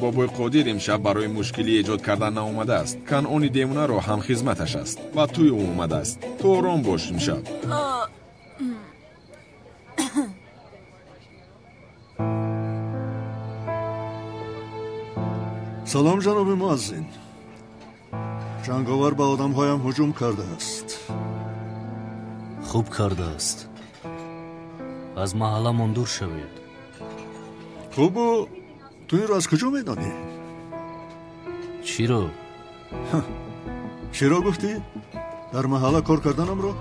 бобои қодир имшаб барои мушкилӣ эҷод кардан наомадааст. канъони демунаро ҳамхизматаш аст ва туй ӯ омадааст. ту ором бош имшаб. салом ҷаноби муаззин. ҷанговар ба одамҳоям ҳуҷум кардааст. хуб кардааст. аз маҳалламон дур шавед. хубу ту инро аз куҷо медонӣ? чиро? чиро гуфтӣ? дар маҳалла кор карданамро?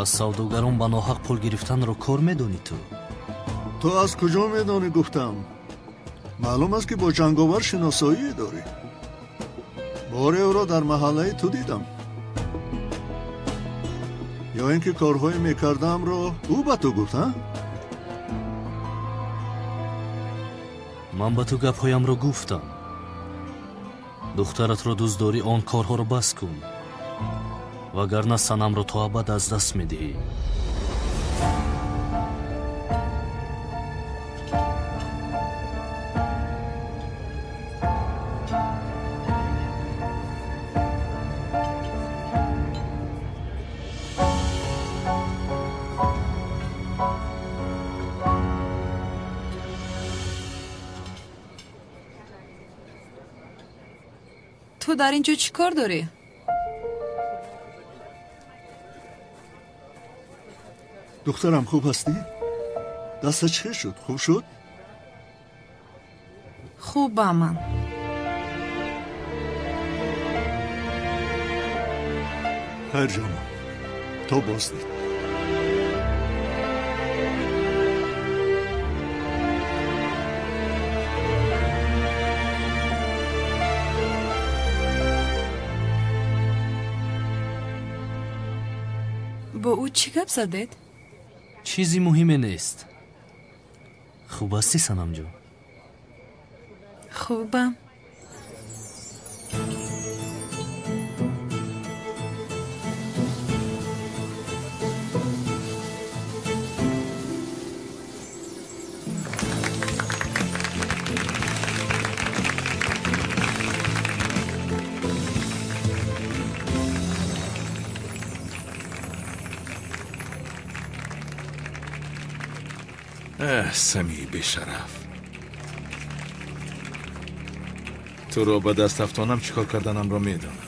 аз савдогарон ба ноҳақ пул гирифтанро кор медонӣ ту? ту аз куҷо медонӣ гуфтам? маълум аст ки бо ҷанговар шиносоие дорӣ. боре ӯро дар маҳаллаи ту дидам. ё ин ки корҳое мекардамро ӯ ба ту гуфт? ман ба ту гапҳоямро гуфтам. духтаратро дӯстдорӣ, он корҳоро бас кун, вагарна санамро то абад аз даст медиҳӣ. تو در اینجا چی کار داری؟ دخترم خوب هستی؟ دستت چه شد؟ خوب شد؟ خوبم من. خیر جانم، تو بازدید. با او چی گپ زدید؟ چیزی مهمه نیست. خوب هستی سنم جان؟ خوبم. سمی بیشرف، تو را به دست افتانم چیکار کردنم را میدانم.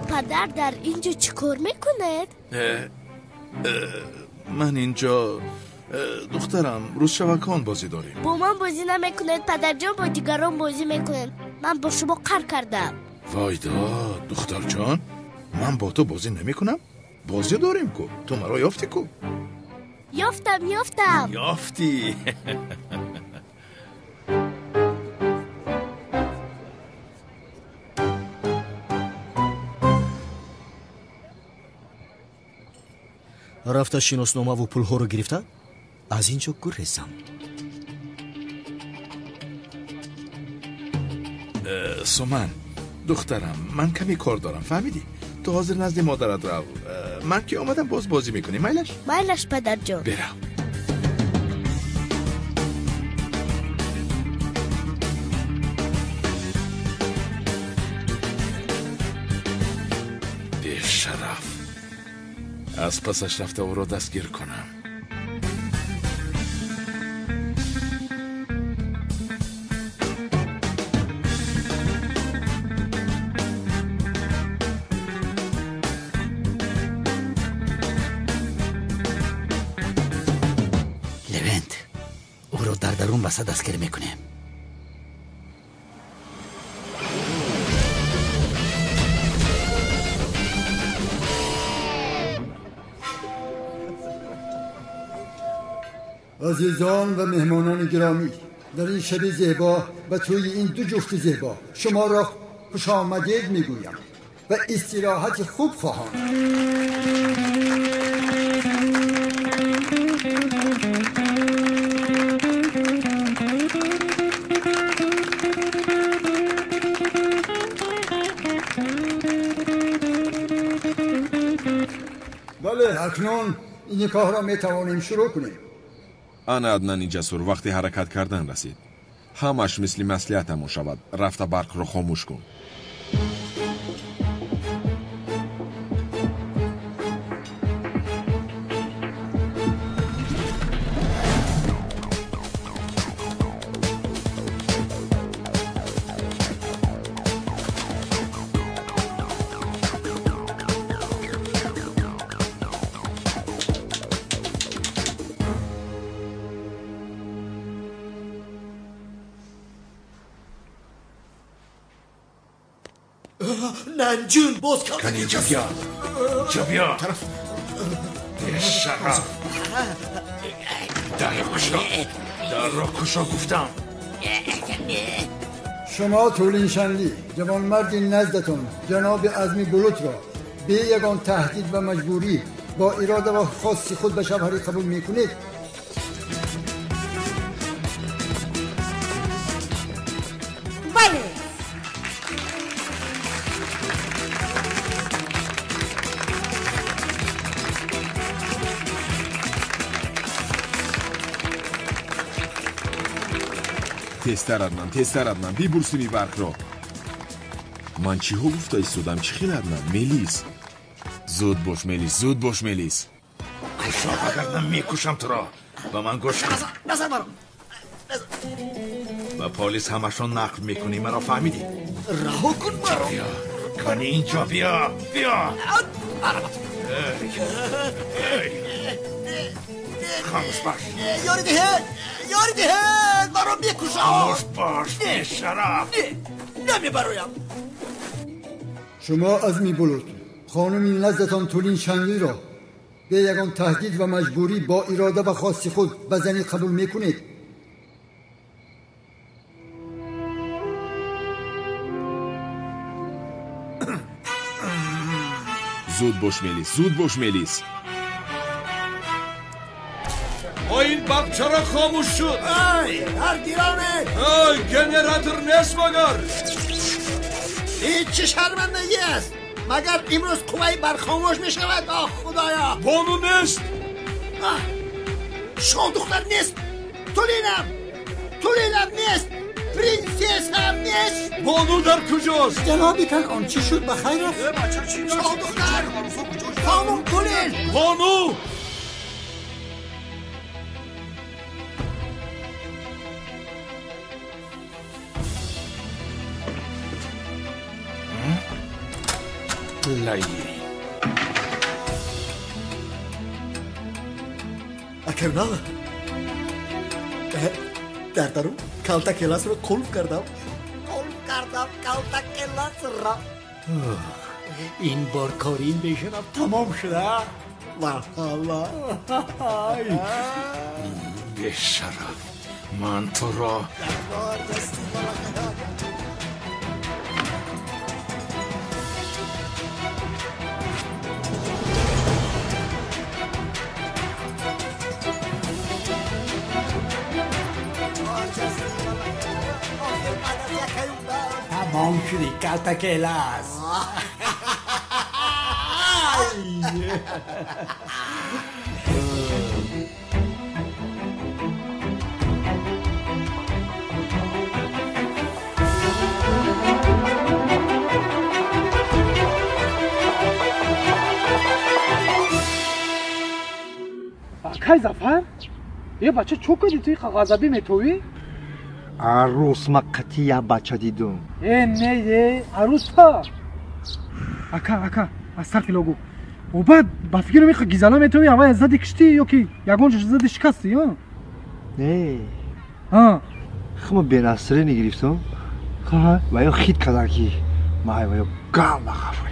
پدر در اینجا چی کار میکنید؟ من اینجا دخترم روز شبکان بازی داریم. با من بازی نمیکنید پدر جان، با دیگران بازی میکنید. من با شما قهر کردم. وایدا دختر جان، من با تو بازی نمی کنم؟ بازی داریم کو، تو مرا یافتی کو؟ یافتم یافتی. рафта шиносномаву пулҳоро гирифта? از اینجا گریزم. سومن دخترم، من کمی کار دارم، فهمیدی؟ تو حاضر نزد مادرت رو. من که آمدم باز بازی میکنی. مایلش پدر جان. برم. بیشرف، از پسش رفته او را دستگیر کنم. درون بسا دستگیر میکنیم. عزیزان و مهمانان گرامی، در این شب زیبا و توی این دو جفت زیبا شما را خوش آمدید میگویم و استراحت خوب خواهم. بله، اکنون این کار را میتوانیم شروع کنیم. انا عدنانی جسور وقتی حرکت کردن رسید. همش مثل مصلحتمون شود. رفته برق رو خاموش کن. ننجون باز کن اینجا بیا. اینجا بیا. بیشرف. در را کشا گفتم. شما طولین شنلی جوانمردی نزدتون جناب عزمی بلوط را به یگان تهدید و مجبوری با اراده و خاص خود به شبهری قبول میکنید؟ بله. تستر ادنان بیبورسونی برق را. من چی ها گفته ایستودم؟ چی خیلی ادنان؟ ملیس زود باش ملیس. کشا بگردم میکشم تو را. با من گوش کن. نظر برام. با پولیس همشون نقل میکنی، مرا فهمیدی؟ رها کن مرا. بیا کنی اینجا بیا. خاموش باش. یاری دهد مرا میکشم. خاموش باش بیشرف. نمیبرایم. شما عزمی بلوط خانمی نزدتان طولین شنلی را به یگان تهدید و مجبوری با اراده و خاص خود به زنی قبول میکنید؟ زود باش ملیس. این باب چرا خاموش شد؟ هر دیرانه گنراتور نیست مگر این چه شرمندگی است؟ مگر امروز قوی برخاموش می شود؟ آه خدایا. بانو نیست. شما دختر نیست. تولینم نیست. پرنسس هم نیست. بانو در کجاست؟ جنابیتان آن چی شد بخیر است؟ شما دختر خانم تولین. بانو لایی اکرنا در درون کالتا کلاس رو قلب کردم کالتا کلاس را. این بار کاری این بیشنم تمام شده. والله بیشرف، من تو را куди калтакелас. کای زفر؟ یه بچه چوکدی توی غضبی میتوی؟ عروس مقتی یه بچه دیدم. نه یه عروس ها. اکا از سر کلاگو. و بعد با فکر میخواه گیزالا میتوی اما زدی کشتی یا کی؟ یگونش زدی شکستی ها؟ نه. ها. خما بین اصره نگرفتم. خواه و یا خید کدر کی. مای و یا گام بخواه.